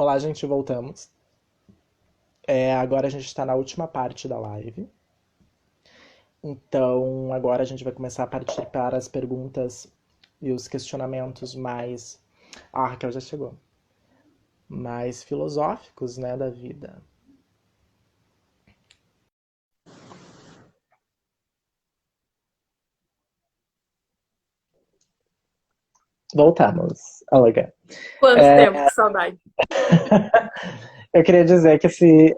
Olá, gente, voltamos. Agora a gente está na última parte da live. Então, agora a gente vai começar a partir para as perguntas e os questionamentos mais. Ah, a Raquel já chegou. Mais filosóficos, né, da vida. Voltamos. Olga. Quanto tempo, que saudade. Eu queria dizer que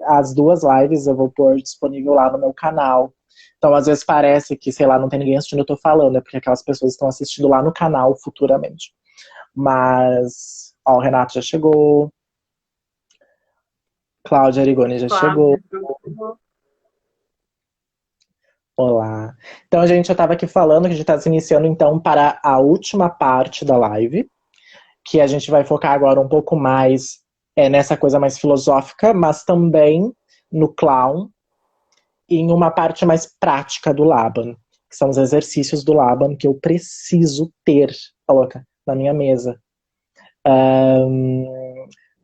as duas lives eu vou pôr disponível lá no meu canal. Então, às vezes parece que, sei lá, não tem ninguém assistindo, eu tô falando, é porque aquelas pessoas estão assistindo lá no canal futuramente. Mas, ó, o Renato já chegou, Cláudia Arigoni já chegou. Flávia. Olá. Então, a gente já estava aqui falando que a gente está se iniciando então para a última parte da live, que a gente vai focar agora um pouco mais nessa coisa mais filosófica, mas também no clown e em uma parte mais prática do Laban, que são os exercícios do Laban que eu preciso ter, coloca, na minha mesa.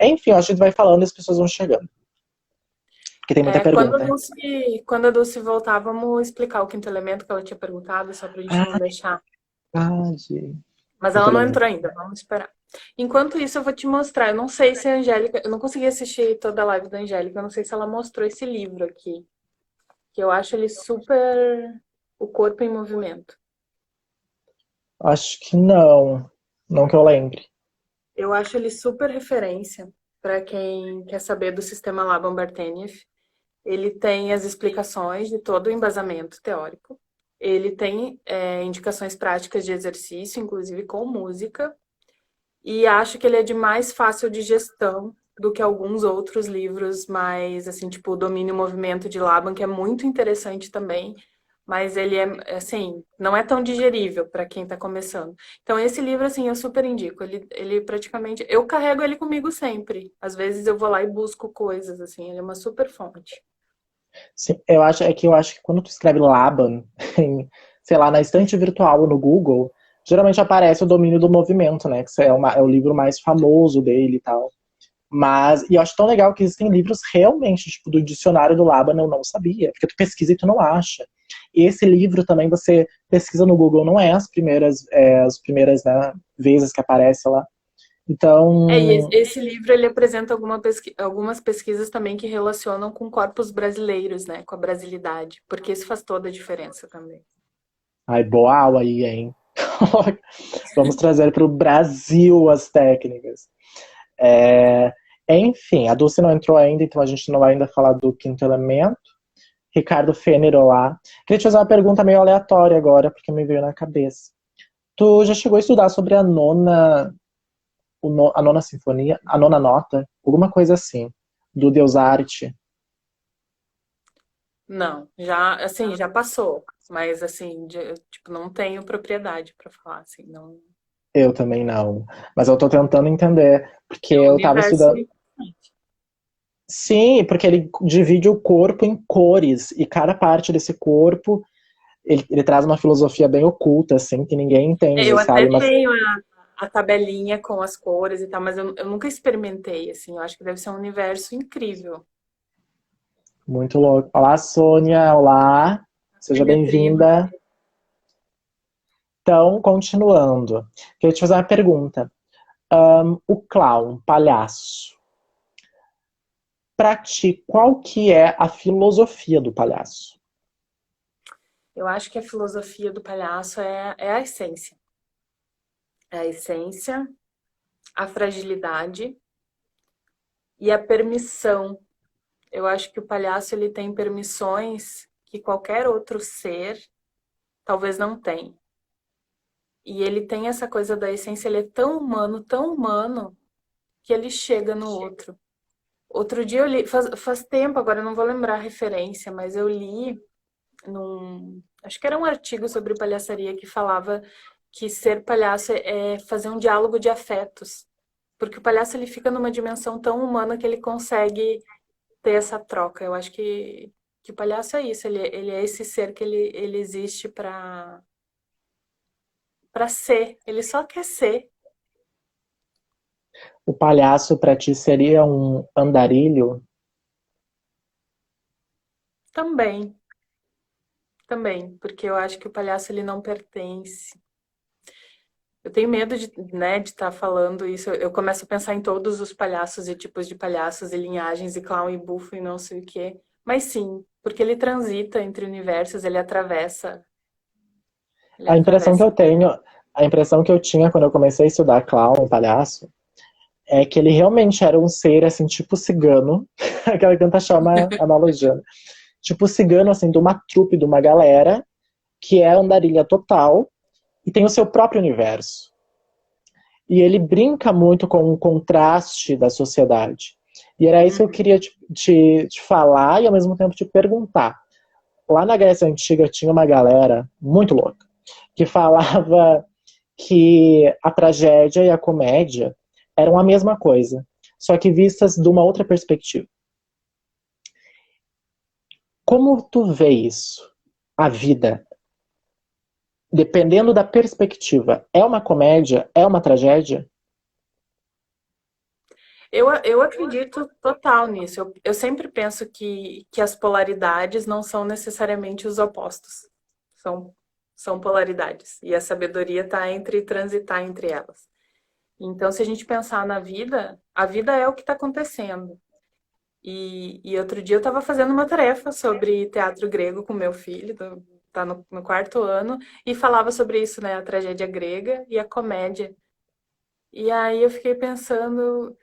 Enfim, a gente vai falando e as pessoas vão chegando, porque tem muita pergunta. Quando a Dulce voltar, vamos explicar o quinto elemento que ela tinha perguntado, só pra gente não Ah, deixar. verdade. Mas Quinto ela não elemento. entrou ainda, vamos esperar. Enquanto isso, eu vou te mostrar. Eu não sei se a Angélica. Eu não consegui assistir toda a live da Angélica, eu não sei se ela mostrou esse livro aqui, que eu acho ele super. O corpo em movimento. Acho que não. Não que eu lembre. Eu acho ele super referência para quem quer saber do sistema Laban-Barthénieff. Ele tem as explicações de todo o embasamento teórico. Ele tem indicações práticas de exercício, inclusive com música. E acho que ele é de mais fácil de gestão do que alguns outros livros mais, assim, tipo o Domínio e Movimento de Laban, que é muito interessante também, mas ele é, assim, não é tão digerível para quem está começando. Então, esse livro, assim, eu super indico. Ele praticamente. Eu carrego ele comigo sempre. Às vezes eu vou lá e busco coisas, assim, ele é uma super fonte. Sim, eu acho que quando tu escreve Laban, em, sei lá, na estante virtual ou no Google, geralmente aparece o domínio do movimento, né? Que é o livro mais famoso dele e tal. E eu acho tão legal que existem livros realmente, tipo, do dicionário do Laban, eu não sabia. Porque tu pesquisa e tu não acha. E esse livro também você pesquisa no Google, não é as primeiras, né, vezes que aparece lá. E Então, esse livro ele apresenta algumas pesquisas também que relacionam com corpos brasileiros, né, com a brasilidade, porque isso faz toda a diferença também. ai, boa aula aí, hein? Vamos trazer para o Brasil as técnicas. É, enfim, a Dulce não entrou ainda, então a gente não vai ainda falar do quinto elemento. Ricardo Fêner, olá. Queria te fazer uma pergunta meio aleatória agora, porque me veio na cabeça. Tu já chegou a estudar sobre a nona sinfonia, a nona nota, alguma coisa assim, do Deus Arte? Não, já, assim, já passou, mas assim, tipo, não tenho propriedade para falar, assim, não. Eu também não. Mas eu tô tentando entender, porque É um eu tava universo. estudando. Sim, porque ele divide o corpo em cores, e cada parte desse corpo ele traz uma filosofia bem oculta, assim, que ninguém entende, Eu até sabe? Mas tenho a tabelinha com as cores e tal, mas eu nunca experimentei, assim, eu acho que deve ser um universo incrível. muito louco. Olá, Sônia, olá, Oi, seja minha prima. bem-vinda. Então, continuando, queria te fazer uma pergunta. O clown, palhaço, pra ti, qual que é a filosofia do palhaço? Eu acho que a filosofia do palhaço é a essência. É a essência, a fragilidade e a permissão. Eu acho que o palhaço ele tem permissões que qualquer outro ser talvez não tenha. E ele tem essa coisa da essência, ele é tão humano, que ele chega no outro. Outro dia eu li, faz tempo, agora eu não vou lembrar a referência, mas eu li acho que era um artigo sobre palhaçaria que falava que ser palhaço é fazer um diálogo de afetos. Porque o palhaço ele fica numa dimensão tão humana que ele consegue ter essa troca. Eu acho que o palhaço é isso, ele é esse ser que ele existe para ser. Ele só quer ser. O palhaço pra ti seria um andarilho? Também, também, porque eu acho que o palhaço ele não pertence. Eu tenho medo de, né, de estar falando isso. Eu começo a pensar em todos os palhaços e tipos de palhaços e linhagens e clown e bufo e não sei o quê. Mas sim, porque ele transita entre universos, ele A impressão que atravessa. eu tenho, a impressão que eu tinha quando eu comecei a estudar clown e palhaço é que ele realmente era um ser assim, tipo cigano, aquela que tenta achar uma analogia, né? Tipo cigano assim, de uma trupe, de uma galera que é andarilha total e tem o seu próprio universo. E ele brinca muito com o contraste da sociedade. E era isso que eu Uhum. queria te falar e ao mesmo tempo te perguntar. Lá na Grécia Antiga tinha uma galera muito louca que falava que a tragédia e a comédia eram a mesma coisa, só que vistas de uma outra perspectiva. Como tu vê isso? A vida, dependendo da perspectiva, é uma comédia? É uma tragédia? Eu acredito total nisso. Eu sempre penso que as polaridades não são necessariamente os opostos. São, são polaridades. E a sabedoria está entre transitar entre elas. Então, se a gente pensar na vida, a vida é o que está acontecendo. E outro dia eu estava fazendo uma tarefa sobre teatro grego com meu filho, tá no quarto ano, e falava sobre isso, né? A tragédia grega e a comédia. E aí eu fiquei pensando,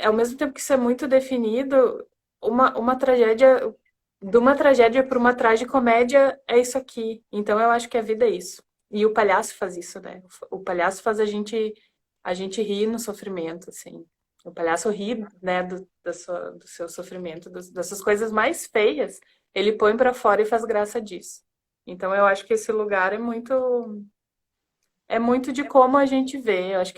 ao mesmo tempo que isso é muito definido, uma tragédia, de uma tragédia para uma tragicomédia é isso aqui. Então eu acho que a vida é isso. E o palhaço faz isso, né? O palhaço faz a gente rir no sofrimento, assim. O palhaço ri, né, do seu sofrimento, dessas coisas mais feias, ele põe para fora e faz graça disso. Então eu acho que esse lugar é muito de como a gente vê. Eu acho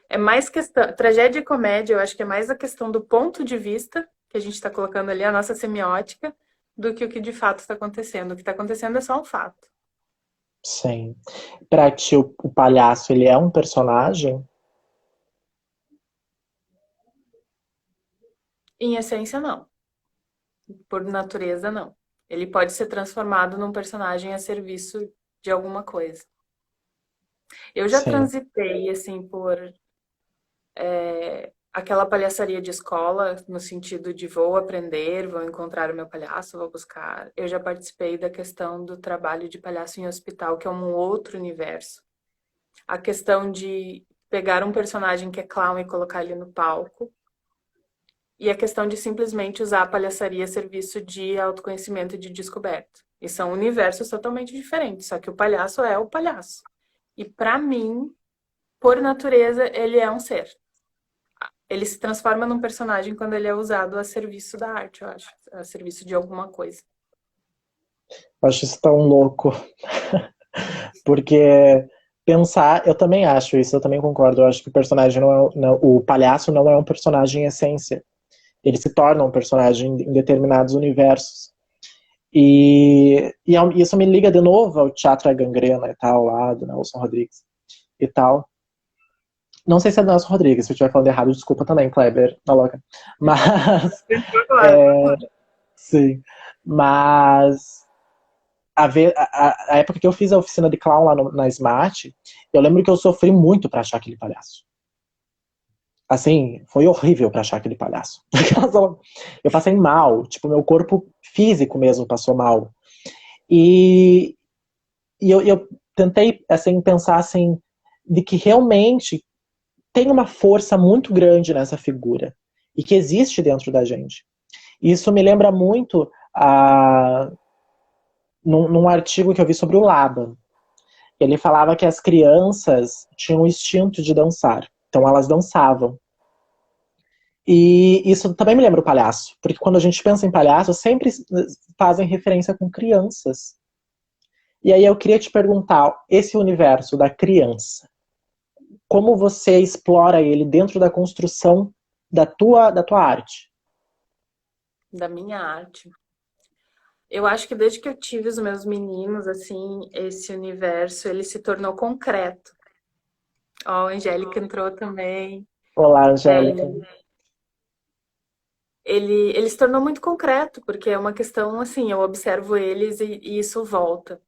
é mais questão. Tragédia e comédia, eu acho que é mais a questão do ponto de vista que a gente está colocando ali, a nossa semiótica, do que o que de fato está acontecendo. O que está acontecendo é só um fato. Sim. Pra ti, o palhaço, ele é um personagem? Em essência, não. Por natureza, não. Ele pode ser transformado num personagem a serviço de alguma coisa. Eu já Sim. transitei, assim, por aquela palhaçaria de escola, no sentido de vou aprender, vou encontrar o meu palhaço, vou buscar. Eu já participei da questão do trabalho de palhaço em hospital, que é um outro universo. A questão de pegar um personagem que é clown e colocar ele no palco. E a questão de simplesmente usar a palhaçaria a serviço de autoconhecimento e de descoberta. E são universos totalmente diferentes, só que o palhaço é o palhaço. E para mim, por natureza, ele é um ser. Ele se transforma num personagem quando ele é usado a serviço da arte, eu acho, a serviço de alguma coisa. Eu acho isso tão louco. Porque pensar, eu também acho isso, eu também concordo. Eu acho que o personagem não é, não, o palhaço não é um personagem em essência. Ele se torna um personagem em determinados universos. Isso me liga de novo ao Teatro à Gangrena e tal, lá do Nelson Rodrigues e tal. Não sei se é do Nelson Rodrigues, se eu estiver falando errado, desculpa também, Kleber, tá louca. Mas, Claro. sim. Mas a época que eu fiz a oficina de clown lá na Smart, eu lembro que eu sofri muito pra achar aquele palhaço. Assim, foi horrível pra achar aquele palhaço. Eu passei mal, tipo, meu corpo físico mesmo passou mal. E, eu tentei, assim, pensar, assim, de que realmente tem uma força muito grande nessa figura e que existe dentro da gente. Isso me lembra muito num artigo que eu vi sobre o Laban. Ele falava que as crianças tinham o instinto de dançar, então elas dançavam. E isso também me lembra o palhaço, porque quando a gente pensa em palhaço, sempre fazem referência com crianças. E aí eu queria te perguntar, esse universo da criança, como você explora ele dentro da construção da tua arte? Da minha arte. Eu acho que desde que eu tive os meus meninos, assim, esse universo, ele se tornou concreto. Ó, a Angélica entrou também. Olá, É, Angélica. ele se tornou muito concreto, porque é uma questão assim, eu observo eles e isso volta.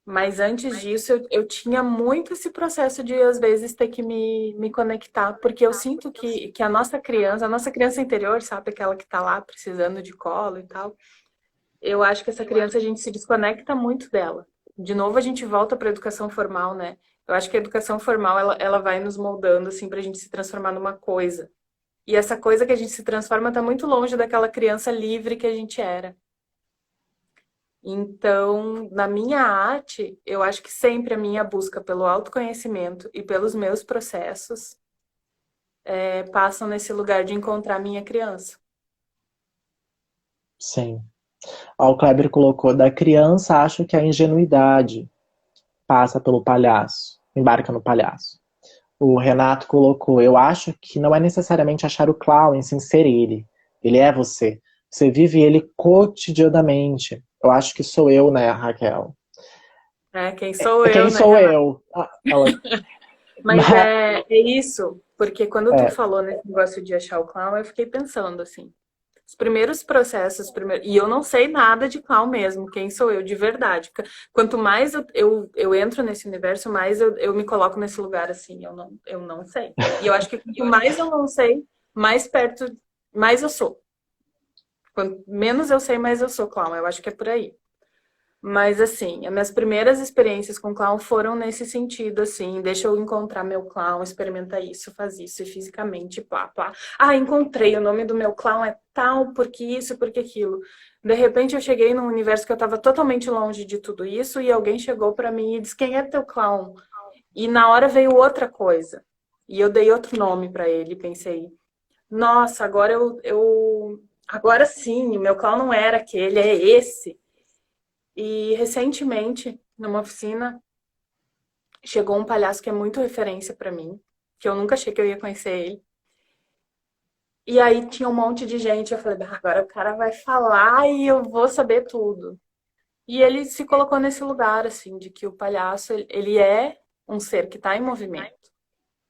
Mas antes disso, eu tinha muito esse processo de, às vezes, ter que me conectar, porque eu sinto que a nossa criança interior, sabe, aquela que tá lá precisando de colo e tal, eu acho que essa criança a gente se desconecta muito dela. De novo, a gente volta para a educação formal, né? Eu acho que a educação formal, ela vai nos moldando, assim, pra gente se transformar numa coisa. E essa coisa que a gente se transforma tá muito longe daquela criança livre que a gente era. Então, na minha arte, eu acho que sempre a minha busca pelo autoconhecimento e pelos meus processos passam nesse lugar de encontrar minha criança. Sim. Ó, o Kleber colocou, da criança acho que a ingenuidade passa pelo palhaço, embarca no palhaço. O Renato colocou, eu acho que não é necessariamente achar o clown, em sim ser ele. Ele é você. Você vive ele cotidianamente. Eu acho que sou eu, né, Raquel? É, quem sou Quem eu, né, sou Renata? eu? Ah, ela... Mas é isso, porque quando tu É, falou nesse negócio de achar o clown, eu fiquei pensando assim, os primeiros processos, e eu não sei nada de clown mesmo, quem sou eu de verdade. Quanto mais eu entro nesse universo, mais eu me coloco nesse lugar assim, eu não sei. E eu acho que quanto mais eu não sei, mais perto, mais eu sou. Quanto menos eu sei, mais eu sou clown. Eu acho que é por aí. Mas assim, as minhas primeiras experiências com clown foram nesse sentido, assim, deixa eu encontrar meu clown, experimenta isso, faz isso, e fisicamente, plá, plá. Ah, encontrei, o nome do meu clown é tal, porque isso, porque aquilo. De repente eu cheguei num universo que eu estava totalmente longe de tudo isso, e alguém chegou para mim e disse, quem é teu clown? E na hora veio outra coisa. E eu dei outro nome para ele, pensei, nossa, agora sim, meu clown não era aquele, é esse. E recentemente, numa oficina, chegou um palhaço que é muito referência pra mim, que eu nunca achei que eu ia conhecer ele. E aí tinha um monte de gente, eu falei, "Ah, agora o cara vai falar e eu vou saber tudo." E ele se colocou nesse lugar, assim, de que o palhaço, ele é um ser que está em movimento.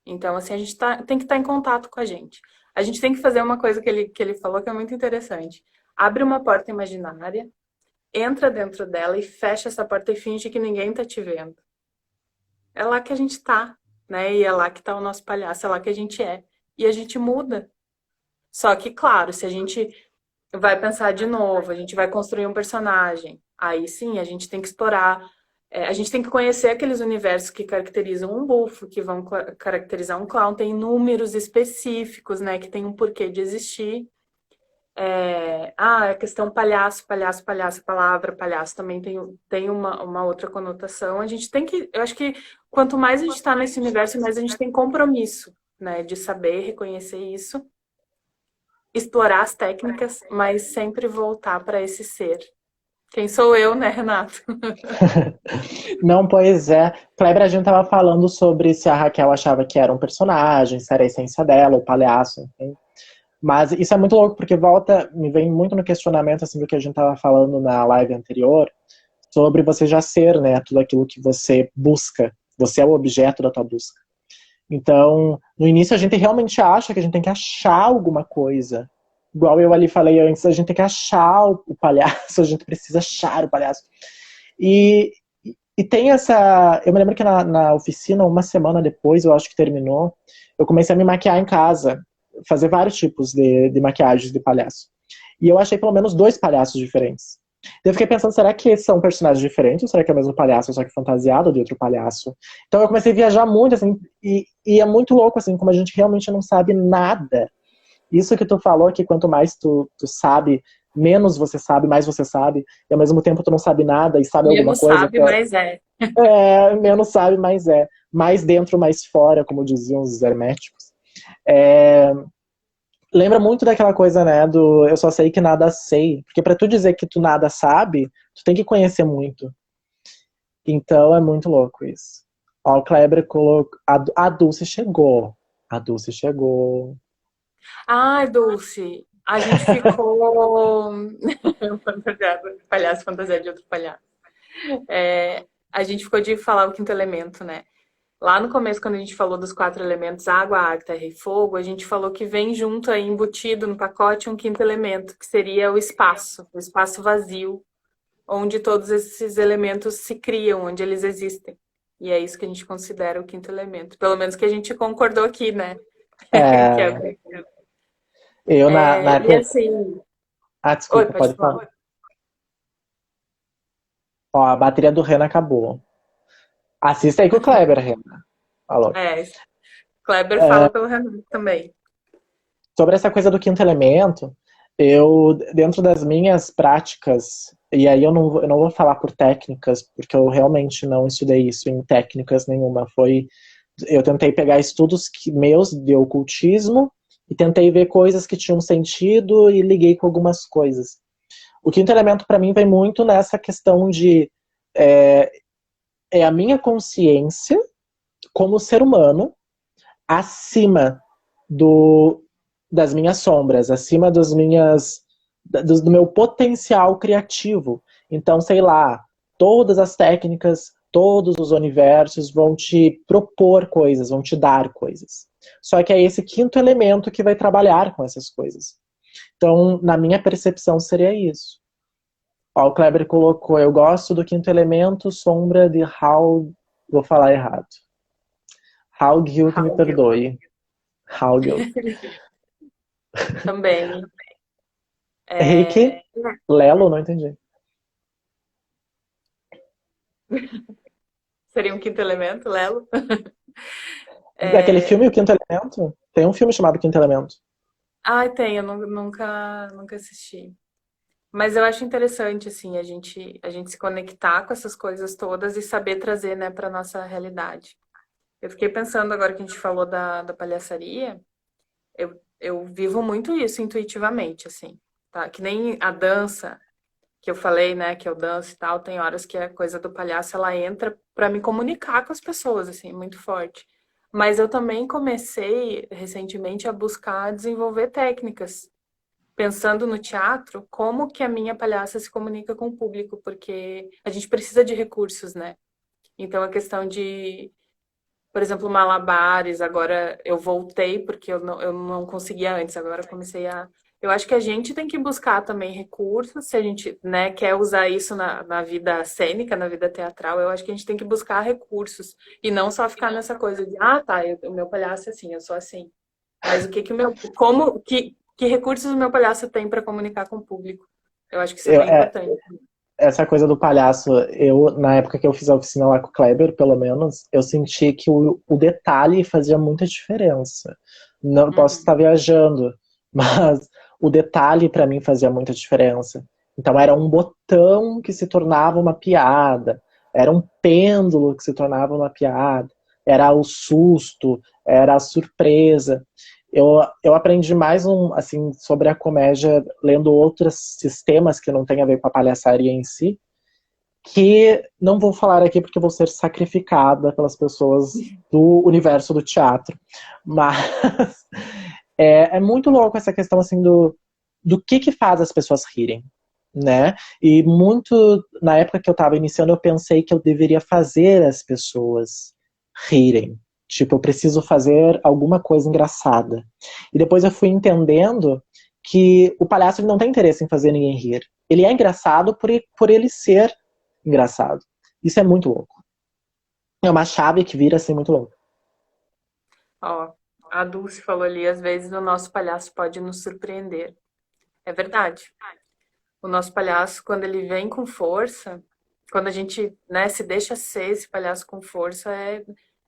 Então, assim, a gente tem que estar em contato com a gente. A gente tem que fazer uma coisa que ele falou que é muito interessante. Abre uma porta imaginária, entra dentro dela e fecha essa porta e finge que ninguém tá te vendo. É lá que a gente tá, né? E é lá que tá o nosso palhaço, é lá que a gente é. E a gente muda. Só que, claro, se a gente vai pensar de novo, a gente vai construir um personagem, aí sim a gente tem que explorar. A gente tem que conhecer aqueles universos que caracterizam um bufo, que vão caracterizar um clown, tem números específicos, né? Que tem um porquê de existir. A questão palhaço, palhaço, palhaço, a palavra palhaço também tem uma outra conotação. A gente tem que, eu acho que quanto mais a gente está nesse universo, mais a gente tem compromisso, né, de saber reconhecer isso, explorar as técnicas, mas sempre voltar para esse ser. Quem sou eu, né, Renato? não, pois é. Kleber, a gente tava falando sobre se a Raquel achava que era um personagem, se era a essência dela, o palhaço, enfim. Mas isso é muito louco, porque volta, me vem muito no questionamento, assim, do que a gente tava falando na live anterior, sobre você já ser, né, tudo aquilo que você busca. Você é o objeto da tua busca. Então, no início a gente realmente acha que a gente tem que achar alguma coisa. Igual eu ali falei antes, a gente tem que achar o palhaço, a gente precisa achar o palhaço. E, e tem essa. Eu me lembro que na oficina, uma semana depois, eu acho que terminou, eu comecei a me maquiar em casa, fazer vários tipos de maquiagens de palhaço. E eu achei pelo menos dois palhaços diferentes. Eu fiquei pensando, será que são personagens diferentes? Ou será que é o mesmo palhaço, só que fantasiado de outro palhaço? Então eu comecei a viajar muito, assim, e é muito louco, assim, como a gente realmente não sabe nada. Isso que tu falou, que quanto mais tu sabe, menos você sabe, mais você sabe, e ao mesmo tempo tu não sabe nada e sabe alguma Menos coisa, sabe, mas é. menos sabe, mais é. Mais dentro, mais fora, como diziam os herméticos. É, lembra muito daquela coisa, né, do eu só sei que nada sei. Porque pra tu dizer que tu nada sabe, tu tem que conhecer muito. Então é muito louco isso. Ó, o Kleber colocou. A Dulce chegou. A Dulce chegou. Ai, Dulce, a gente ficou. Palhaço fantasia de outro palhaço. A gente ficou de falar o quinto elemento, né? Lá no começo, quando a gente falou dos 4 elementos, água, ar, terra e fogo, a gente falou que vem junto aí, embutido no pacote, um quinto elemento, que seria o espaço vazio, onde todos esses elementos se criam, onde eles existem. E é isso que a gente considera o quinto elemento. Pelo menos que a gente concordou aqui, né? Que é, É, eu na e época. assim. Ah, Oi, desculpa, pode pode falar. falar. Ó, a bateria do Renan acabou. Assista aí com o Kleber, Renan. Falou. É, Kleber fala pelo Renan também. Sobre essa coisa do quinto elemento, eu, dentro das minhas práticas, e aí eu não vou falar por técnicas, porque eu realmente não estudei isso em técnicas nenhuma. Eu tentei pegar estudos meus de ocultismo e tentei ver coisas que tinham sentido e liguei com algumas coisas. O quinto elemento para mim vem muito nessa questão de é, é a minha consciência como ser humano acima do, das minhas sombras, acima do meu potencial criativo. Então, sei lá, todas as técnicas, todos os universos vão te propor coisas, vão te dar coisas. Só que é esse quinto elemento que vai trabalhar com essas coisas. Então, na minha percepção, seria isso. Ó, o Kleber colocou, eu gosto do quinto elemento, sombra de Hal. Vou falar errado. Hal que me perdoe. Hal. Também. Rick, É, Lelo, não entendi. seria um quinto elemento, Lelo. Daquele filme, O É, Quinto Elemento? Tem um filme chamado Quinto Elemento. ai, tem, eu nunca assisti. Mas eu acho interessante, assim, a gente se conectar com essas coisas todas e saber trazer, né, para nossa realidade. Eu fiquei pensando agora que a gente falou da palhaçaria, eu vivo muito isso intuitivamente, assim, tá? Que nem a dança, que eu falei, né, que eu danço e tal, tem horas que a coisa do palhaço, ela entra para me comunicar com as pessoas, assim, muito forte. Mas eu também comecei recentemente a buscar desenvolver técnicas pensando no teatro, como que a minha palhaça se comunica com o público, porque a gente precisa de recursos, né? Então, a questão de, por exemplo, malabares, agora eu voltei, porque eu não conseguia antes, agora eu comecei a. Eu acho que a gente tem que buscar também recursos, se a gente, né, quer usar isso na vida cênica, na vida teatral, eu acho que a gente tem que buscar recursos e não só ficar nessa coisa de, ah, tá, o meu palhaço é assim, eu sou assim. Mas o que que o meu, como que recursos o meu palhaço tem para comunicar com o público? Eu acho que isso é Eu, bem é, importante. essa coisa do palhaço, na época que eu fiz a oficina lá com o Kleber, pelo menos, eu senti que o detalhe fazia muita diferença. Não posso Uhum. estar viajando, mas o detalhe para mim fazia muita diferença. Então era um botão que se tornava uma piada, era um pêndulo que se tornava uma piada, era o susto, era a surpresa. Eu aprendi mais assim, sobre a comédia lendo outros sistemas que não têm a ver com a palhaçaria em si, que não vou falar aqui porque vou ser sacrificada pelas pessoas do universo do teatro. Mas é muito louco essa questão assim do que faz as pessoas rirem, né? E muito na época que eu estava iniciando, eu pensei que eu deveria fazer as pessoas rirem. Tipo, eu preciso fazer alguma coisa engraçada. E depois eu fui entendendo que o palhaço ele não tem interesse em fazer ninguém rir. Ele é engraçado por ele ser engraçado. Isso é muito louco. É uma chave que vira assim muito louco. Ó, a Dulce falou ali, às vezes o nosso palhaço pode nos surpreender. É verdade. O nosso palhaço, quando ele vem com força, quando a gente, né, se deixa ser esse palhaço com força,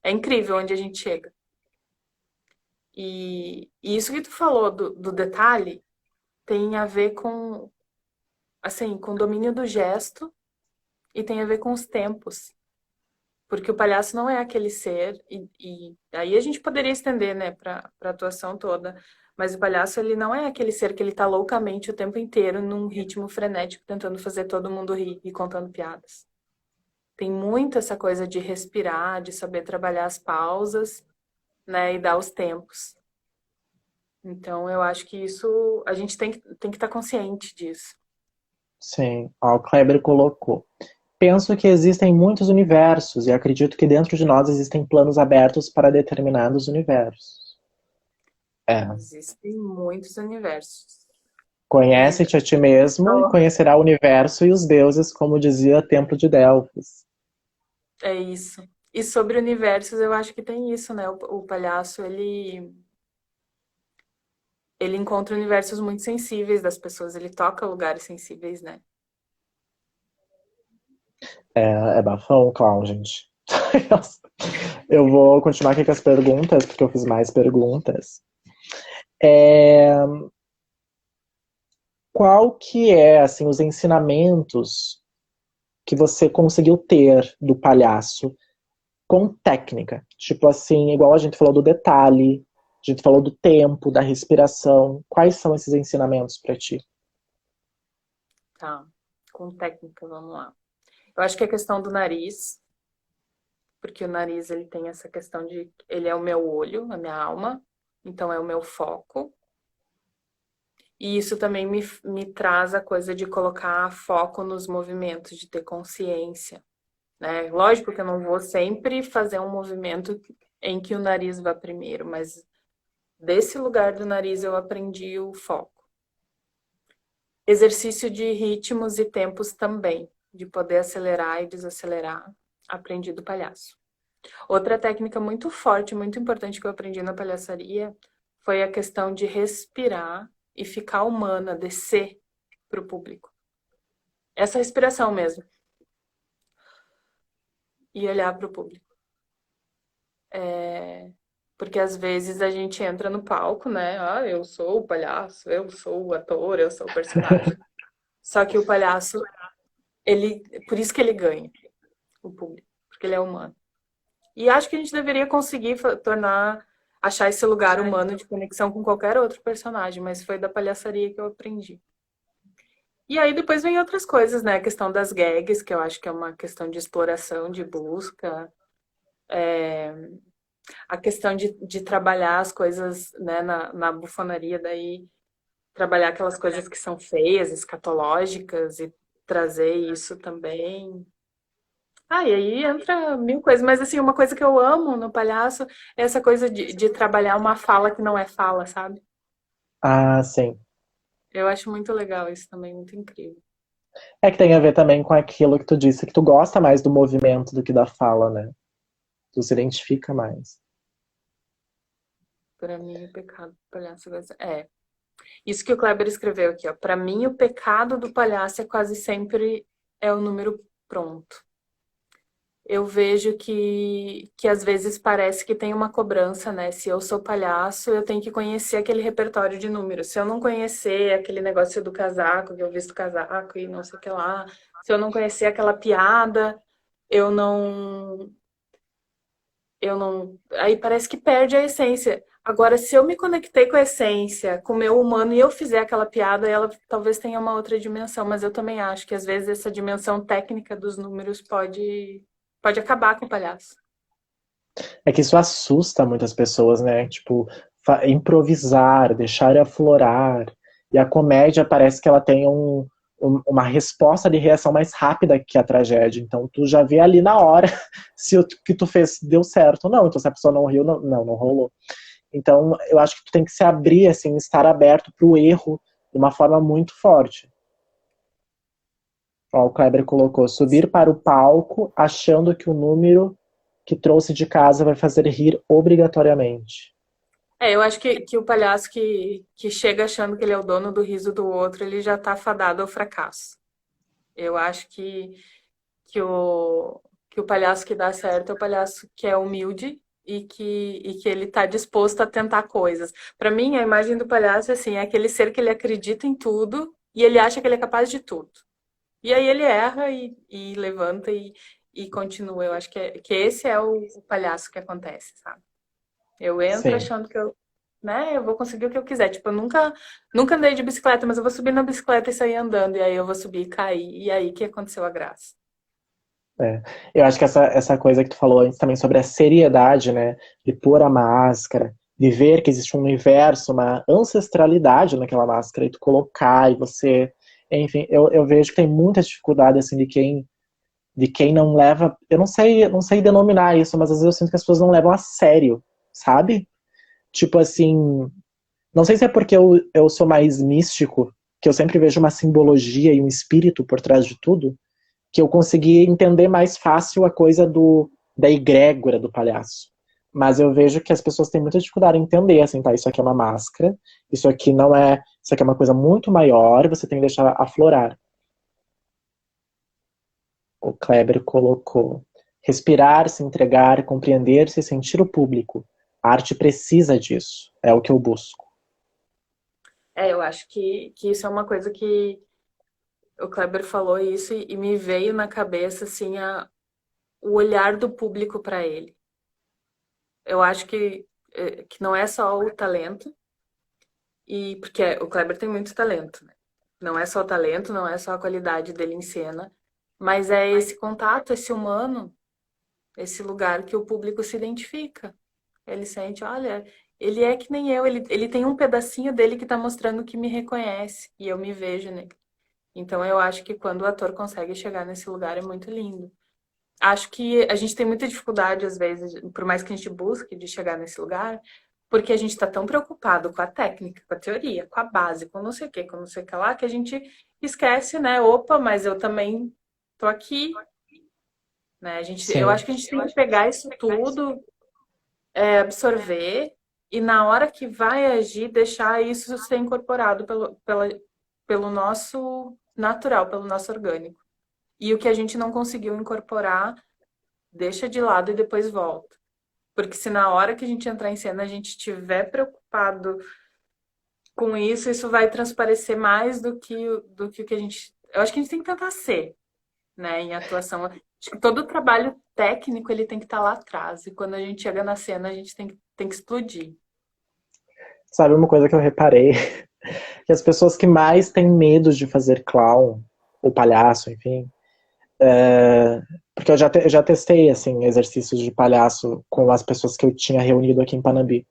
é incrível onde a gente chega. E isso que tu falou do detalhe tem a ver com, assim, com o domínio do gesto e tem a ver com os tempos. Porque o palhaço não é aquele ser, e aí a gente poderia estender, né, para a atuação toda, mas o palhaço, ele não é aquele ser que ele tá loucamente o tempo inteiro num ritmo frenético, tentando fazer todo mundo rir e contando piadas. Tem muito essa coisa de respirar, de saber trabalhar as pausas, né, e dar os tempos. Então, eu acho que isso, a gente tem que estar consciente disso. Sim, ó, o Kleber colocou. Penso que existem muitos universos e acredito que dentro de nós existem planos abertos para determinados universos. É. Existem muitos universos. E Conhece-te a ti mesmo e conhecerá o universo e os deuses, como dizia o Templo de Delfos. é isso. E sobre universos, eu acho que tem isso, né? O palhaço, ele encontra universos muito sensíveis das pessoas, ele toca lugares sensíveis, né? É bafão o clown, gente. Eu vou continuar aqui com as perguntas, porque eu fiz mais perguntas. É, qual que é, assim, os ensinamentos que você conseguiu ter do palhaço com técnica? Tipo assim, igual a gente falou do detalhe, a gente falou do tempo, da respiração. Quais são esses ensinamentos para ti? Tá. Com técnica, vamos lá. Eu acho que a questão do nariz, porque o nariz ele tem essa questão de ele é o meu olho, a minha alma, então é o meu foco. E isso também me traz a coisa de colocar foco nos movimentos, de ter consciência, né? Lógico que eu não vou sempre fazer um movimento em que o nariz vá primeiro, mas desse lugar do nariz eu aprendi o foco. Exercício de ritmos e tempos também, de poder acelerar e desacelerar, aprendi do palhaço. Outra técnica muito forte, muito importante que eu aprendi na palhaçaria foi a questão de respirar e ficar humana, descer para o público. Essa respiração mesmo. E olhar para o público. Porque às vezes a gente entra no palco, né? Ah, eu sou o palhaço, eu sou o ator, eu sou o personagem. Só que o palhaço, ele, por isso que ele ganha o público, porque ele é humano. E acho que a gente deveria conseguir achar esse lugar humano de conexão com qualquer outro personagem, mas foi da palhaçaria que eu aprendi. E aí depois vem outras coisas, né? A questão das gags, que eu acho que é uma questão de exploração, de busca. A questão de trabalhar as coisas, né, na bufonaria, daí trabalhar aquelas coisas que são feias, escatológicas, e trazer isso também. Ah, e aí entra mil coisas, mas assim, uma coisa que eu amo no palhaço é essa coisa de trabalhar uma fala que não é fala, sabe? Ah, sim. Eu acho muito legal isso também, muito incrível. É que tem a ver também com aquilo que tu disse, que tu gosta mais do movimento do que da fala, né? Tu se identifica mais. Para mim, o pecado do palhaço é. Isso que o Kleber escreveu aqui, ó. Para mim, o pecado do palhaço é quase sempre é o número pronto. Eu vejo que às vezes parece que tem uma cobrança, né? Se eu sou palhaço, eu tenho que conhecer aquele repertório de números. Se eu não conhecer aquele negócio do casaco, que eu visto casaco e não sei o que lá, se eu não conhecer aquela piada, eu não, eu não. Aí parece que perde a essência. Agora, se eu me conectei com a essência, com o meu humano, e eu fizer aquela piada, ela talvez tenha uma outra dimensão, mas eu também acho que às vezes essa dimensão técnica dos números pode acabar com o palhaço. É que isso assusta muitas pessoas, né? Tipo, improvisar, deixar aflorar. E a comédia parece que ela tem uma resposta de reação mais rápida que a tragédia. Então tu já vê ali na hora se o que tu fez deu certo ou não. Então se a pessoa não riu, não rolou. Então eu acho que tu tem que se abrir, assim, estar aberto para o erro de uma forma muito forte. Ó, o Kleber colocou, subir para o palco achando que o número que trouxe de casa vai fazer rir obrigatoriamente. Eu acho que o palhaço que chega achando que ele é o dono do riso do outro, ele já tá fadado ao fracasso. Eu acho que o, que o palhaço que dá certo é o palhaço que é humilde e que ele tá disposto a tentar coisas. Para mim, a imagem do palhaço é aquele ser que ele acredita em tudo e ele acha que ele é capaz de tudo. E aí ele erra e levanta e continua. Eu acho que esse é o palhaço que acontece, sabe? Eu entro Sim. achando que eu vou conseguir o que eu quiser. Tipo, eu nunca andei de bicicleta, mas eu vou subir na bicicleta e sair andando. E aí eu vou subir e cair. E aí que aconteceu a graça. É. Eu acho que essa coisa que tu falou antes também sobre a seriedade, né? De pôr a máscara, de ver que existe um universo, uma ancestralidade naquela máscara, e tu colocar e você. Enfim, eu vejo que tem muita dificuldade assim de quem de quem não leva, eu não sei denominar isso, mas às vezes eu sinto que as pessoas não levam a sério, sabe? Tipo assim, não sei se é porque eu sou mais místico, que eu sempre vejo uma simbologia e um espírito por trás de tudo, que eu consegui entender mais fácil a coisa da egrégora do palhaço. Mas eu vejo que as pessoas têm muita dificuldade em entender, assim, tá, isso aqui é uma máscara, isso aqui não é, isso aqui é uma coisa muito maior, você tem que deixar aflorar. O Kleber colocou: respirar, se entregar, compreender-se e sentir o público. A arte precisa disso, é o que eu busco. Eu acho que isso é uma coisa que o Kleber falou isso e me veio na cabeça, assim, o olhar do público para ele. Eu acho que não é só o talento, e porque o Kleber tem muito talento, né? Não é só o talento, não é só a qualidade dele em cena, mas é esse contato, esse humano, esse lugar que o público se identifica. Ele sente, olha, ele é que nem eu, ele tem um pedacinho dele que está mostrando que me reconhece e eu me vejo nele. Então eu acho que quando o ator consegue chegar nesse lugar é muito lindo. Acho que a gente tem muita dificuldade, às vezes, por mais que a gente busque de chegar nesse lugar, porque a gente está tão preocupado com a técnica, com a teoria, com a base, com não sei o que, com não sei o que lá, que a gente esquece, né? Opa, mas eu também tô aqui, né? Eu Sim. acho que a gente tem que pegar isso tudo, absorver, e na hora que vai agir, deixar isso ser incorporado pelo nosso natural, pelo nosso orgânico. E o que a gente não conseguiu incorporar, deixa de lado e depois volta. Porque se na hora que a gente entrar em cena a gente estiver preocupado com isso, isso vai transparecer mais do que o que a gente. Eu acho que a gente tem que tentar ser, né, em atuação. Acho que todo o trabalho técnico ele tem que estar lá atrás. E quando a gente chega na cena, a gente tem que explodir. Sabe uma coisa que eu reparei? Que as pessoas que mais têm medo de fazer clown, ou palhaço, enfim, porque eu já testei, assim, exercícios de palhaço com as pessoas que eu tinha reunido aqui em Panambi.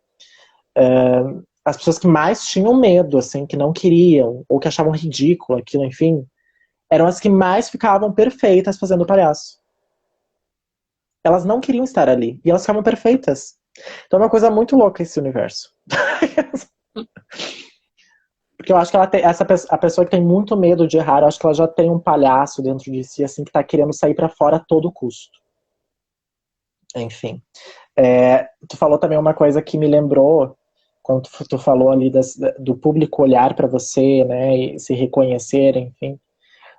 As pessoas que mais tinham medo, assim, que não queriam, ou que achavam ridículo aquilo, enfim, eram as que mais ficavam perfeitas fazendo palhaço. Elas não queriam estar ali, e elas ficavam perfeitas. Então é uma coisa muito louca esse universo. Porque eu acho que ela tem, a pessoa que tem muito medo de errar, eu acho que ela já tem um palhaço dentro de si, assim, que tá querendo sair pra fora a todo custo. Enfim. Tu falou também uma coisa que me lembrou, quando tu falou ali do público olhar pra você, né, e se reconhecer, enfim.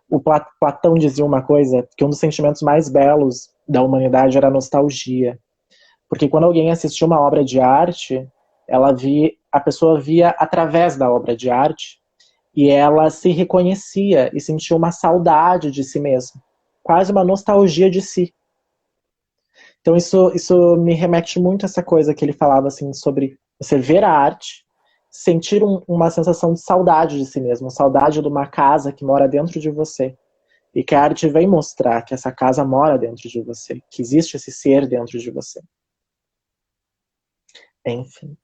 O Platão dizia uma coisa, que um dos sentimentos mais belos da humanidade era a nostalgia. Porque quando alguém assistia uma obra de arte, a pessoa via através da obra de arte e ela se reconhecia e sentia uma saudade de si mesma, quase uma nostalgia de si. Então isso me remete muito a essa coisa que ele falava assim sobre você ver a arte, sentir uma sensação de saudade de si mesmo, saudade de uma casa que mora dentro de você. E que a arte vem mostrar que essa casa mora dentro de você, que existe esse ser dentro de você. Enfim,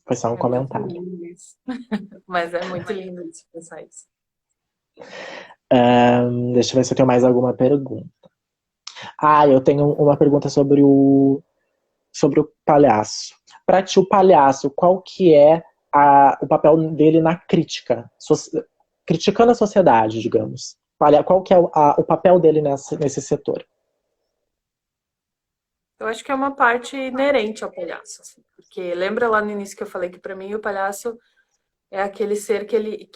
foi só um É muito comentário. lindo isso. Mas é muito lindo isso, pensar isso. Deixa eu ver se eu tenho mais alguma pergunta. Eu tenho uma pergunta sobre o palhaço. Para ti, o palhaço, qual que é o papel dele na crítica? Criticando a sociedade, digamos. Qual que é o papel dele nesse setor? Eu acho que é uma parte inerente ao palhaço, assim, porque lembra lá no início que eu falei que para mim o palhaço é aquele ser que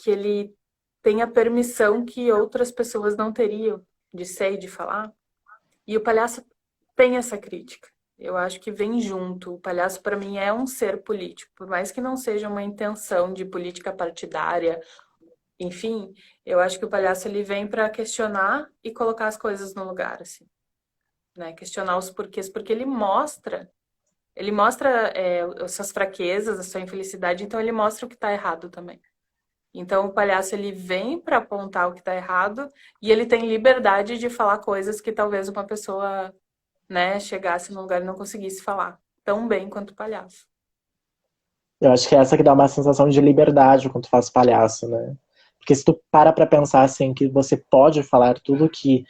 ele tem a permissão que outras pessoas não teriam de ser e de falar. E o palhaço tem essa crítica. Eu acho que vem junto. O palhaço, para mim, é um ser político. Por mais que não seja uma intenção de política partidária, enfim, eu acho que o palhaço ele vem para questionar e colocar as coisas no lugar, assim, né? Questionar os porquês, porque ele mostra as suas fraquezas, a sua infelicidade, então ele mostra o que está errado também. Então o palhaço ele vem para apontar o que está errado e ele tem liberdade de falar coisas que talvez uma pessoa, né, chegasse num lugar e não conseguisse falar tão bem quanto o palhaço. Eu acho que é essa que dá uma sensação de liberdade quando tu faz palhaço, né? Porque se tu para pra pensar assim, que você pode falar tudo que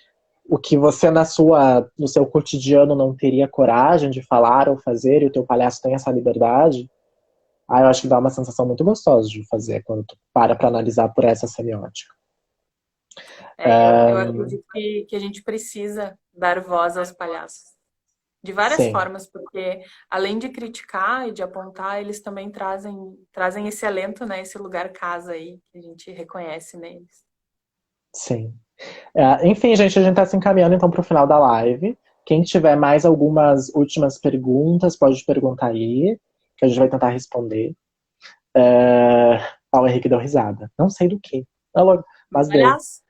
o que você no seu cotidiano não teria coragem de falar ou fazer, e o teu palhaço tem essa liberdade, eu acho que dá uma sensação muito gostosa de fazer quando tu para pra analisar por essa semiótica. Eu acredito que a gente precisa dar voz aos palhaços. De várias Sim, formas, porque além de criticar e de apontar, eles também trazem esse alento, né? Esse lugar casa aí, que a gente reconhece neles. sim. Enfim, gente, a gente tá se encaminhando então pro final da live. Quem tiver mais algumas últimas perguntas, pode perguntar aí, que a gente vai tentar responder. O Henrique deu risada. Não sei do que, mas deu. Palhaço?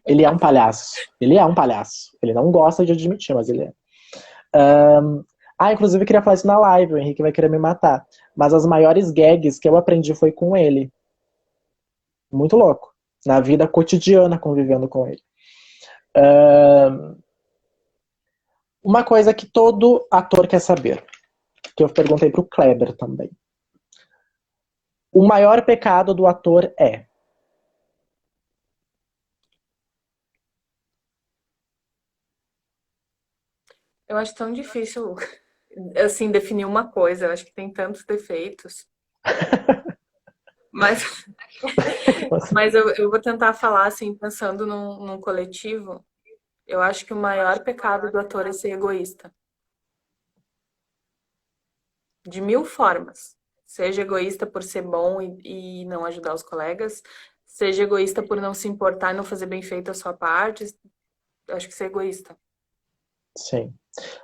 Ele é um palhaço. Ele é um palhaço. Ele não gosta de admitir, mas ele é. Inclusive eu queria falar isso na live, o Henrique vai querer me matar. Mas as maiores gags que eu aprendi foi com ele. Muito louco. Na vida cotidiana, convivendo com ele. Uma coisa que todo ator quer saber, que eu perguntei pro Kleber também. O maior pecado do ator é? Eu acho tão difícil, assim, definir uma coisa. Eu acho que tem tantos defeitos. Mas, mas eu vou tentar falar, assim, pensando num coletivo. Eu acho que o maior pecado do ator é ser egoísta. De mil formas. Seja egoísta por ser bom e não ajudar os colegas, seja egoísta por não se importar e não fazer bem feito a sua parte. Eu acho que ser egoísta. Sim.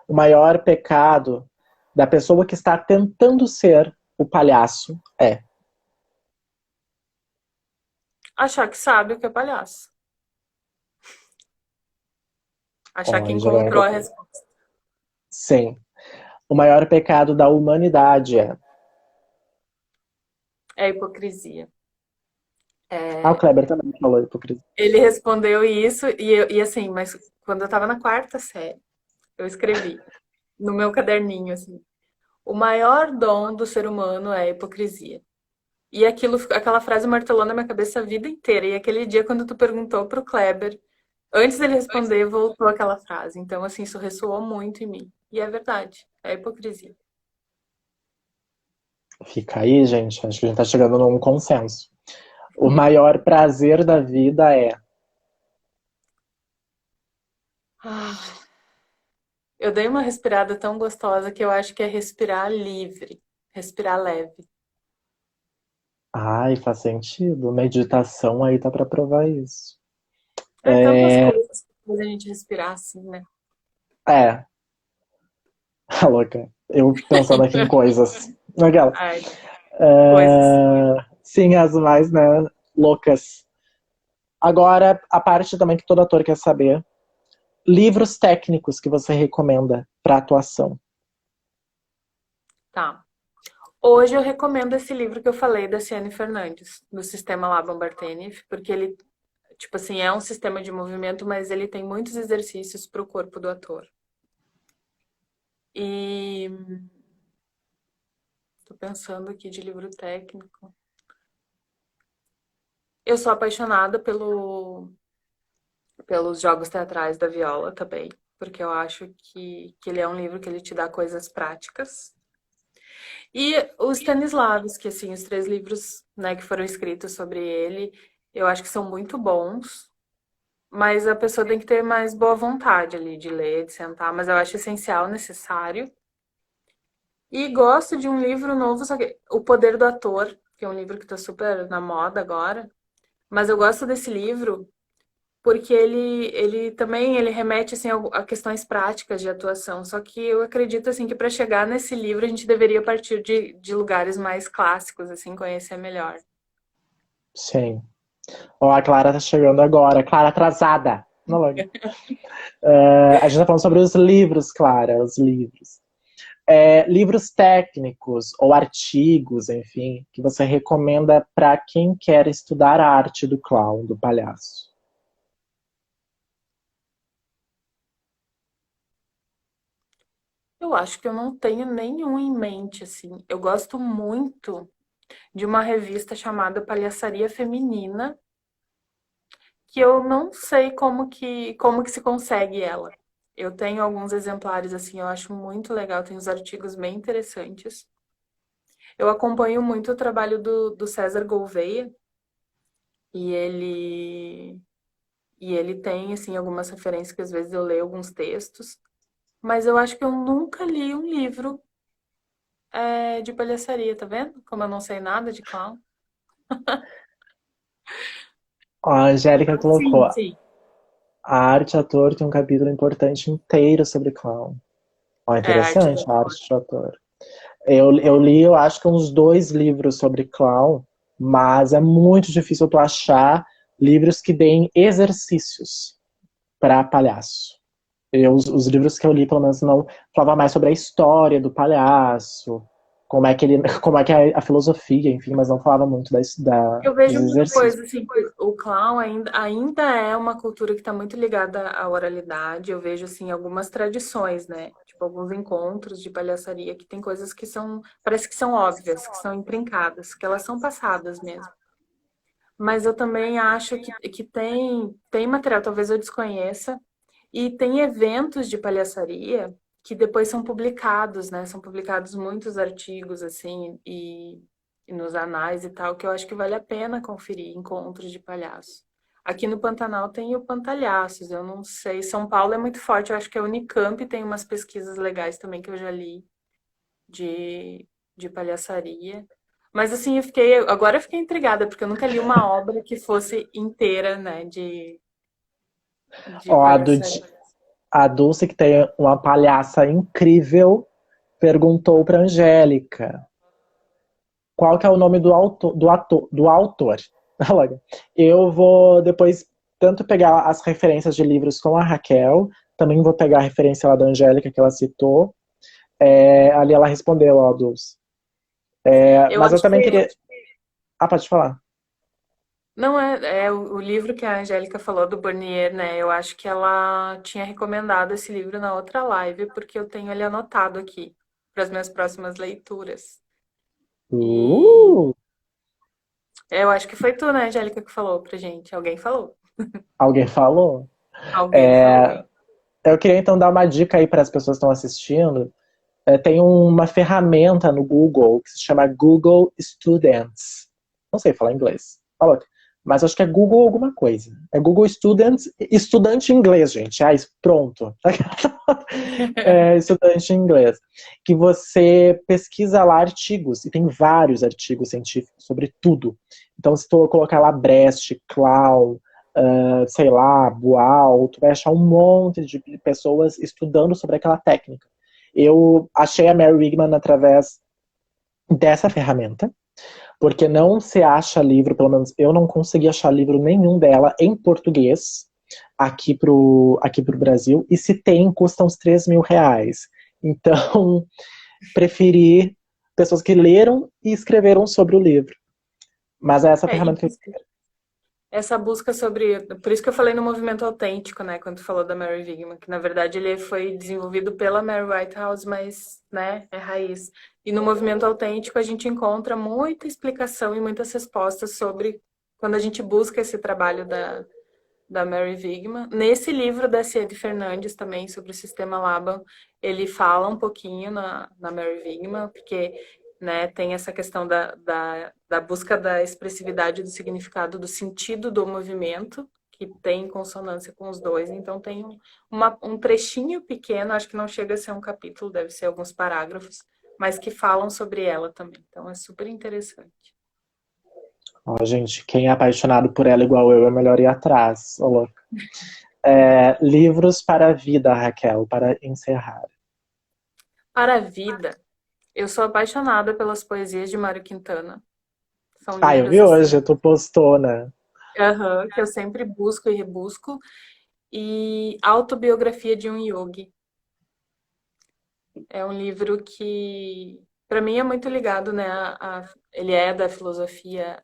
O maior pecado da pessoa que está tentando ser o palhaço é? Achar que sabe o que é palhaço. Achar que Olha, jogar encontrou a na... resposta. Sim. O maior pecado da humanidade é? É a hipocrisia. O Kleber também falou hipocrisia. Ele respondeu isso e assim, mas quando eu tava na quarta série, eu escrevi no meu caderninho assim: o maior dom do ser humano é a hipocrisia. E aquela frase martelou na minha cabeça a vida inteira. E aquele dia, quando tu perguntou pro Kleber, antes dele responder, voltou aquela frase. Então, assim, isso ressoou muito em mim. E é verdade, é a hipocrisia. Fica aí, gente. Acho que a gente tá chegando num consenso. O maior prazer da vida é? Ah, eu dei uma respirada tão gostosa que eu acho que é respirar livre, respirar leve. Faz sentido. Meditação aí tá pra provar isso. É tantas coisas que fazem a gente respirar assim, né? É, a louca. Eu pensando aqui em coisas. Aquela. Ai, coisas. Sim, as mais, né, loucas. Agora, a parte também que todo ator quer saber. Livros técnicos que você recomenda para atuação. Tá. Hoje eu recomendo esse livro que eu falei da Ciane Fernandes, do Sistema Laban-Barthény, porque ele, tipo assim, é um sistema de movimento, mas ele tem muitos exercícios para o corpo do ator. E tô pensando aqui de livro técnico. Eu sou apaixonada pelos jogos teatrais da Viola também, porque eu acho que ele é um livro que ele te dá coisas práticas. E os Stanislavski, assim, os três livros, né, que foram escritos sobre ele, eu acho que são muito bons, mas a pessoa tem que ter mais boa vontade ali de ler, de sentar, mas eu acho essencial, necessário. E gosto de um livro novo, só que O Poder do Ator, que é um livro que está super na moda agora, mas eu gosto desse livro porque ele também ele remete assim a questões práticas de atuação. Só que eu acredito assim que para chegar nesse livro a gente deveria partir de lugares mais clássicos, assim, conhecer melhor. Sim. Ó, a Clara tá chegando agora. Clara atrasada. Não logo. A gente tá falando sobre os livros, Clara, os livros. Livros técnicos ou artigos, enfim, que você recomenda para quem quer estudar a arte do clown, do palhaço. Eu acho que eu não tenho nenhum em mente assim. Eu gosto muito de uma revista chamada Palhaçaria Feminina, que eu não sei como que se consegue ela. Eu tenho alguns exemplares assim, eu acho muito legal, tem uns artigos bem interessantes. Eu acompanho muito o trabalho do César Gouveia e ele tem assim algumas referências que às vezes eu leio alguns textos, mas eu acho que eu nunca li um livro de palhaçaria, tá vendo? Como eu não sei nada de clown. A Angélica colocou: Sim, a sim. arte ator tem um capítulo importante inteiro sobre clown. Ó, É arte do interessante, a ator. arte ator. Eu li, eu acho que uns 2 livros sobre clown, mas é muito difícil tu achar livros que deem exercícios para palhaço. Os livros que eu li, pelo menos, não falavam mais sobre a história do palhaço, como é que ele, como é que é a filosofia, enfim, mas não falava muito Eu dos vejo muita exercícios. coisa, assim, que o clown ainda é uma cultura que está muito ligada à oralidade. Eu vejo, assim, algumas tradições, né? Tipo, alguns encontros de palhaçaria que tem coisas que são, parece que são óbvias, que são intrincadas, que elas são passadas mesmo. Mas eu também acho que tem material, talvez eu desconheça, e tem eventos de palhaçaria que depois são publicados, né? São publicados muitos artigos, assim, e nos anais e tal, que eu acho que vale a pena conferir, encontros de palhaço. Aqui no Pantanal tem o Pantalhaços, eu não sei. São Paulo é muito forte, eu acho que a Unicamp tem umas pesquisas legais também que eu já li de palhaçaria. Mas assim, agora eu fiquei intrigada, porque eu nunca li uma obra que fosse inteira, né, de Ó, palhaçaria. a Dulce, que tem uma palhaça incrível, perguntou para Angélica qual que é o nome do autor. Olha, eu vou depois tanto pegar as referências de livros com a Raquel, também vou pegar a referência lá da Angélica que ela citou. Ali ela respondeu, ó, Dulce. Eu Mas eu acho também que queria. Ah, pode falar. não é o livro que a Angélica falou do Bernier, né? Eu acho que ela tinha recomendado esse livro na outra live, porque eu tenho ele anotado aqui para as minhas próximas leituras. E Uh, eu acho que foi tu, né, Angélica, que falou pra gente. Alguém falou. alguém falou? Alguém falou. É, eu queria então dar uma dica aí para as pessoas que estão assistindo. Tem uma ferramenta no Google que se chama Google Students. Não sei falar inglês. Fala, mas acho que é Google alguma coisa. É Google Students, estudante em inglês, gente. Pronto. Estudante em inglês. Que você pesquisa lá artigos, e tem vários artigos científicos sobre tudo. Então, se tu colocar lá Brecht, Clown, sei lá, Boal, tu vai achar um monte de pessoas estudando sobre aquela técnica. Eu achei a Mary Wigman através dessa ferramenta, porque não se acha livro, pelo menos eu não consegui achar livro nenhum dela em português aqui pro Brasil, e se tem, custa uns R$ 3.000. Então, preferi pessoas que leram e escreveram sobre o livro. Mas é essa É, e ferramenta que eu quero. essa busca sobre. Por isso que eu falei no movimento autêntico, né? Quando tu falou da Mary Wigman, que na verdade ele foi desenvolvido pela Mary Whitehouse, mas, né, é raiz. E no movimento autêntico a gente encontra muita explicação e muitas respostas sobre quando a gente busca esse trabalho da Mary Wigman. Nesse livro da Ciede Fernandes também, sobre o sistema Laban, ele fala um pouquinho na Mary Wigman, porque né, tem essa questão da busca da expressividade do significado, do sentido do movimento, que tem consonância com os dois. Então tem um trechinho pequeno, acho que não chega a ser um capítulo, deve ser alguns parágrafos, mas que falam sobre ela também. Então é super interessante. Ó, gente, quem é apaixonado por ela igual eu é melhor ir atrás. Ô, louco. Livros para a vida, Raquel, para encerrar. Para a vida, eu sou apaixonada pelas poesias de Mário Quintana. São Ah, eu livros vi assim, hoje, tu postou, né? aham, que eu sempre busco e rebusco. E Autobiografia de um Yogi. É um livro que, para mim, é muito ligado, né? Ele é da filosofia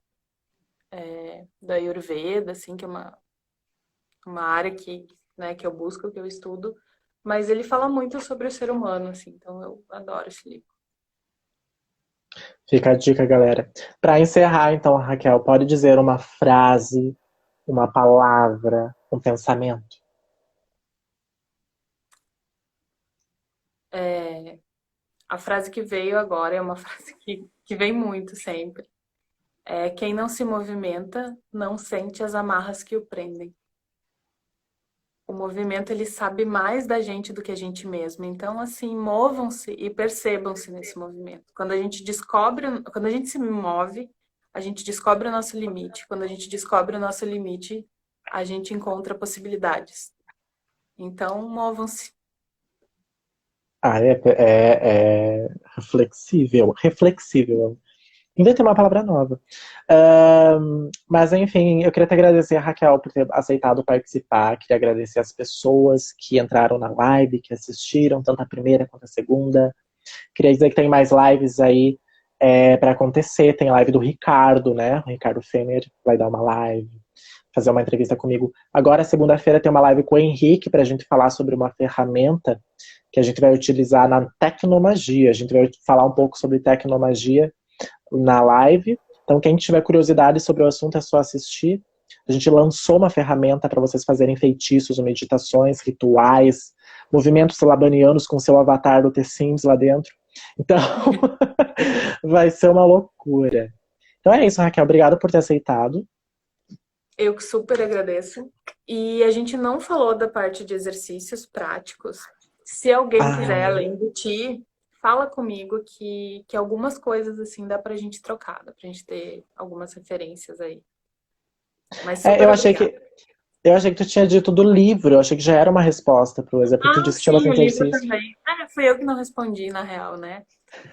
da Ayurveda, assim, que é uma área que eu busco, que eu estudo. Mas ele fala muito sobre o ser humano, assim, então eu adoro esse livro. Fica a dica, galera. Para encerrar, então, Raquel, pode dizer uma frase, uma palavra, um pensamento? É, a frase que veio agora é uma frase que vem muito sempre. É, quem não se movimenta não sente as amarras que o prendem. O movimento, ele sabe mais da gente do que a gente mesmo. Então, assim, movam-se e percebam-se nesse movimento. Quando a gente se move, a gente descobre o nosso limite. Quando a gente descobre o nosso limite, a gente encontra possibilidades. Então, movam-se. Ah, é reflexível, reflexível. Inventei uma palavra nova. Mas, enfim, eu queria te agradecer, Raquel, por ter aceitado participar. Queria agradecer as pessoas que entraram na live, que assistiram, tanto a primeira quanto a segunda. Queria dizer que tem mais lives aí para acontecer. Tem live do Ricardo, né? O Ricardo Femer vai dar uma live, fazer uma entrevista comigo. Agora, segunda-feira, tem uma live com o Henrique para a gente falar sobre uma ferramenta que a gente vai utilizar na tecnomagia. A gente vai falar um pouco sobre tecnomagia na live. Então, quem tiver curiosidade sobre o assunto é só assistir. A gente lançou uma ferramenta para vocês fazerem feitiços, meditações, rituais, movimentos labanianos com seu avatar do The Sims lá dentro. Então, vai ser uma loucura. Então é isso, Raquel. Obrigado por ter aceitado. Eu que super agradeço. E a gente não falou da parte de exercícios práticos. Se alguém quiser, Ai, além de ti, fala comigo que algumas coisas assim dá pra gente trocar, dá pra gente ter algumas referências aí. Mas é, super obrigada. eu achei que tu tinha dito do livro. Eu achei que já era uma resposta pro exemplo. Tu Ah, disse que tinha sim, o bastante livro exercício. também. Fui eu que não respondi, na real, né?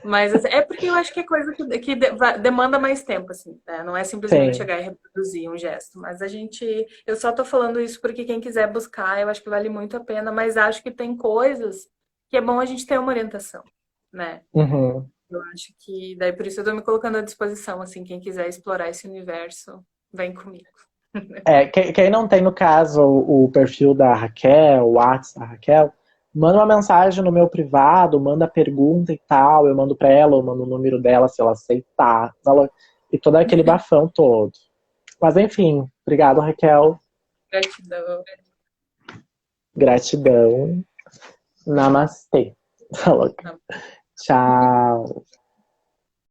Mas assim, é porque eu acho que é coisa que demanda mais tempo, assim, né? Não é simplesmente Sim. chegar e reproduzir um gesto. Mas a gente. Eu só tô falando isso porque quem quiser buscar, eu acho que vale muito a pena, mas acho que tem coisas que é bom a gente ter uma orientação, né? Uhum. Eu acho que. Daí por isso eu tô me colocando à disposição, assim, quem quiser explorar esse universo, vem comigo. Quem não tem, no caso, o perfil da Raquel, o WhatsApp da Raquel, manda uma mensagem no meu privado, manda pergunta e tal, eu mando pra ela, eu mando o número dela se ela aceitar, e todo aquele bafão todo. Mas enfim, obrigado, Raquel. Gratidão. Gratidão. Namastê. Tá louca. Tchau.